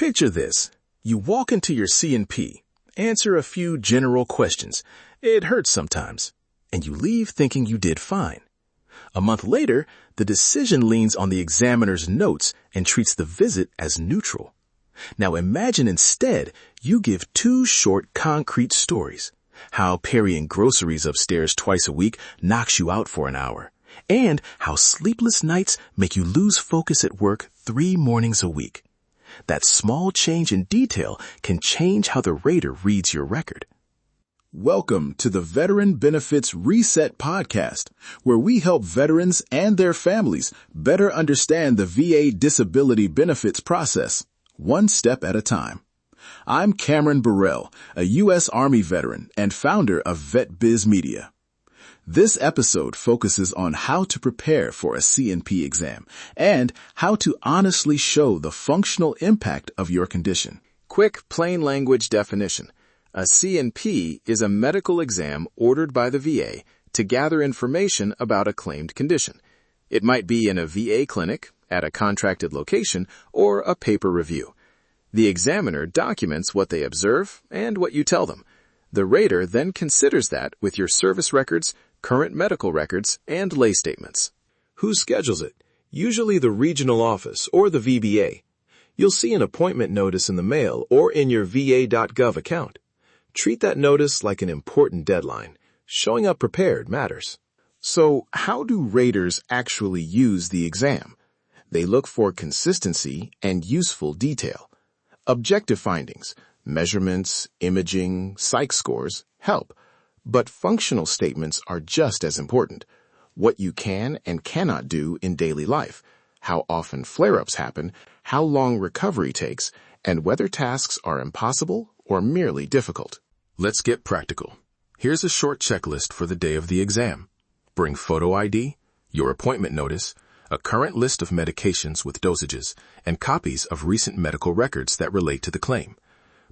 Picture this. You walk into your C&P, answer a few general questions. It hurts sometimes. And you leave thinking you did fine. A month later, the decision leans on the examiner's notes and treats the visit as neutral. Now imagine instead you give two short, concrete stories. How carrying groceries upstairs twice a week knocks you out for an hour. And how sleepless nights make you lose focus at work 3 mornings a week. That small change in detail can change how the rater reads your record. Welcome to the Veteran Benefits Reset podcast, where we help veterans and their families better understand the VA disability benefits process, one step at a time. I'm Cameron Burrell, a U.S. Army veteran and founder of VetBiz Media. This episode focuses on how to prepare for a C&P exam and how to honestly show the functional impact of your condition. Quick, plain language definition. A C&P is a medical exam ordered by the VA to gather information about a claimed condition. It might be in a VA clinic, at a contracted location, or a paper review. The examiner documents what they observe and what you tell them. The rater then considers that with your service records, current medical records, and lay statements. Who schedules it? Usually the regional office or the VBA. You'll see an appointment notice in the mail or in your VA.gov account. Treat that notice like an important deadline. Showing up prepared matters. So, how do raters actually use the exam? They look for consistency and useful detail. Objective findings, measurements, imaging, psych scores help, but functional statements are just as important. What you can and cannot do in daily life, how often flare-ups happen, how long recovery takes, and whether tasks are impossible or merely difficult. Let's get practical. Here's a short checklist for the day of the exam. Bring photo ID, your appointment notice, a current list of medications with dosages, and copies of recent medical records that relate to the claim.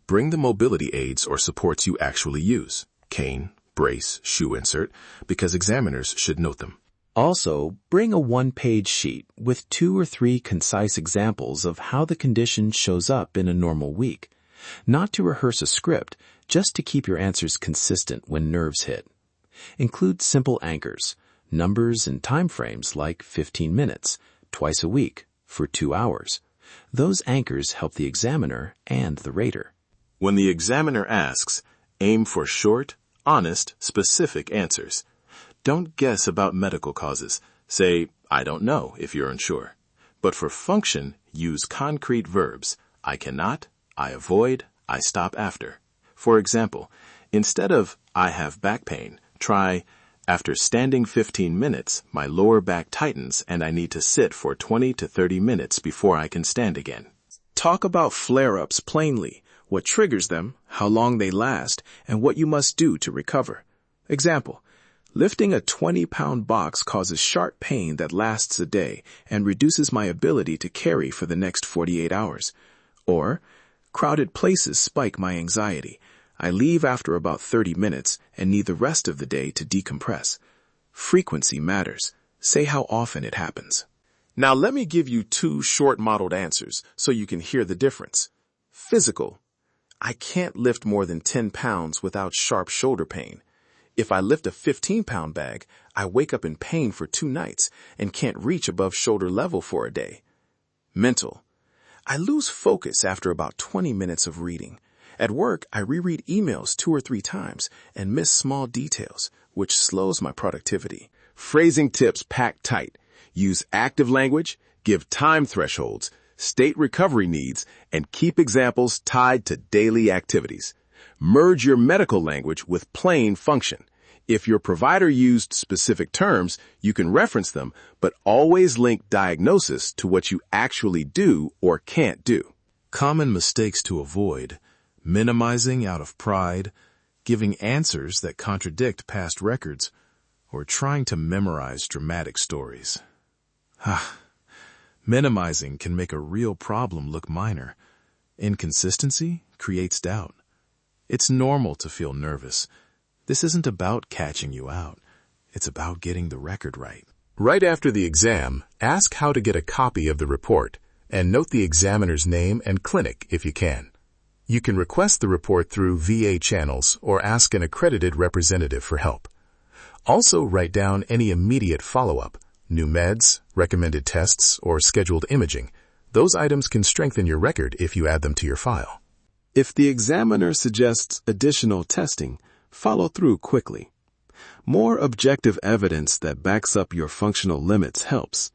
Bring the mobility aids or supports you actually use, cane, brace, shoe insert, because examiners should note them. Also, bring a one-page sheet with 2 or 3 concise examples of how the condition shows up in a normal week. Not to rehearse a script, just to keep your answers consistent when nerves hit. Include simple anchors, numbers and time frames like 15 minutes, twice a week, for 2 hours. Those anchors help the examiner and the rater. When the examiner asks, aim for short, honest, specific answers. Don't guess about medical causes. Say, I don't know, if you're unsure. But for function, use concrete verbs. I cannot, I avoid, I stop after. For example, instead of I have back pain, try after standing 15 minutes, my lower back tightens and I need to sit for 20 to 30 minutes before I can stand again. Talk about flare-ups plainly, what triggers them, how long they last, and what you must do to recover. Example, lifting a 20-pound box causes sharp pain that lasts a day and reduces my ability to carry for the next 48 hours. Or, crowded places spike my anxiety. I leave after about 30 minutes and need the rest of the day to decompress. Frequency matters. Say how often it happens. Now let me give you 2 short modeled answers so you can hear the difference. Physical. I can't lift more than 10 pounds without sharp shoulder pain. If I lift a 15-pound bag, I wake up in pain for 2 nights and can't reach above shoulder level for a day. Mental. I lose focus after about 20 minutes of reading. At work, I reread emails 2 or 3 times and miss small details, which slows my productivity. Phrasing tips packed tight. Use active language, give time thresholds, state recovery needs, and keep examples tied to daily activities. Merge your medical language with plain function. If your provider used specific terms, you can reference them, but always link diagnosis to what you actually do or can't do. Common mistakes to avoid: minimizing out of pride, giving answers that contradict past records, or trying to memorize dramatic stories. Minimizing can make a real problem look minor. Inconsistency creates doubt. It's normal to feel nervous. This isn't about catching you out. It's about getting the record right. Right after the exam, ask how to get a copy of the report. and note the examiner's name and clinic if you can. You can request the report through VA channels or ask an accredited representative for help. Also write down any immediate follow-up, new meds, recommended tests, or scheduled imaging. Those items can strengthen your record if you add them to your file. If the examiner suggests additional testing, follow through quickly. More objective evidence that backs up your functional limits helps.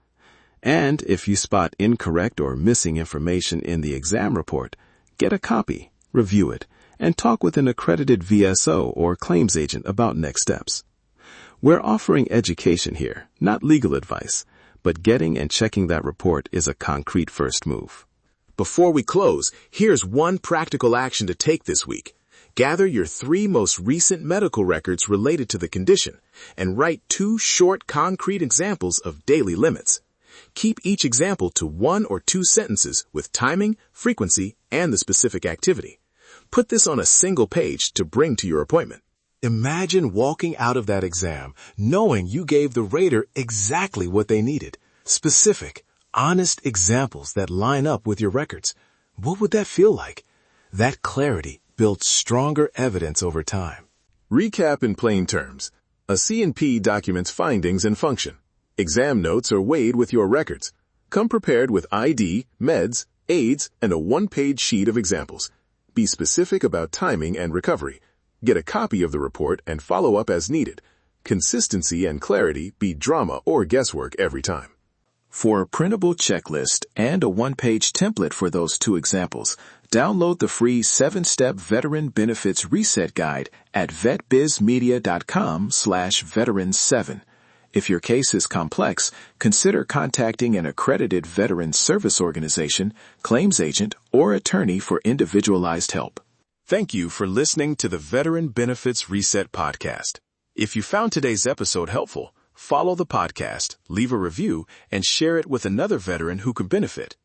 And if you spot incorrect or missing information in the exam report, get a copy, review it, and talk with an accredited VSO or claims agent about next steps. We're offering education here, not legal advice, but getting and checking that report is a concrete first move. Before we close, here's one practical action to take this week. Gather your 3 most recent medical records related to the condition and write 2 short, concrete examples of daily limits. Keep each example to 1 or 2 sentences with timing, frequency, and the specific activity. Put this on a single page to bring to your appointment. Imagine walking out of that exam knowing you gave the rater exactly what they needed. Specific, honest examples that line up with your records. What would that feel like? That clarity builds stronger evidence over time. Recap in plain terms. A C&P documents findings and function. Exam notes are weighed with your records. Come prepared with ID, meds, aids, and a 1-page sheet of examples. Be specific about timing and recovery. Get a copy of the report and follow up as needed. Consistency and clarity beat drama or guesswork every time. For a printable checklist and a 1-page template for those 2 examples, download the free 7-step Veteran Benefits Reset Guide at vetbizmedia.com/veteran7. If your case is complex, consider contacting an accredited veteran service organization, claims agent, or attorney for individualized help. Thank you for listening to the Veteran Benefits Reset Podcast. If you found today's episode helpful, follow the podcast, leave a review, and share it with another veteran who could benefit.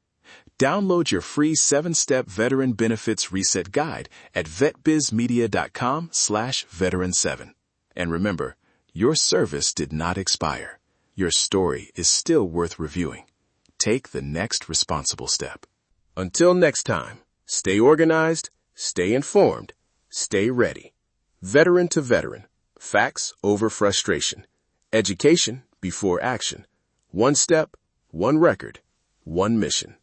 Download your free 7-step Veteran Benefits Reset Guide at vetbizmedia.com/veteran7. And remember, your service did not expire. Your story is still worth reviewing. Take the next responsible step. Until next time, stay organized, stay informed, stay ready. Veteran to veteran. Facts over frustration. Education before action. 1 step, 1 record, 1 mission.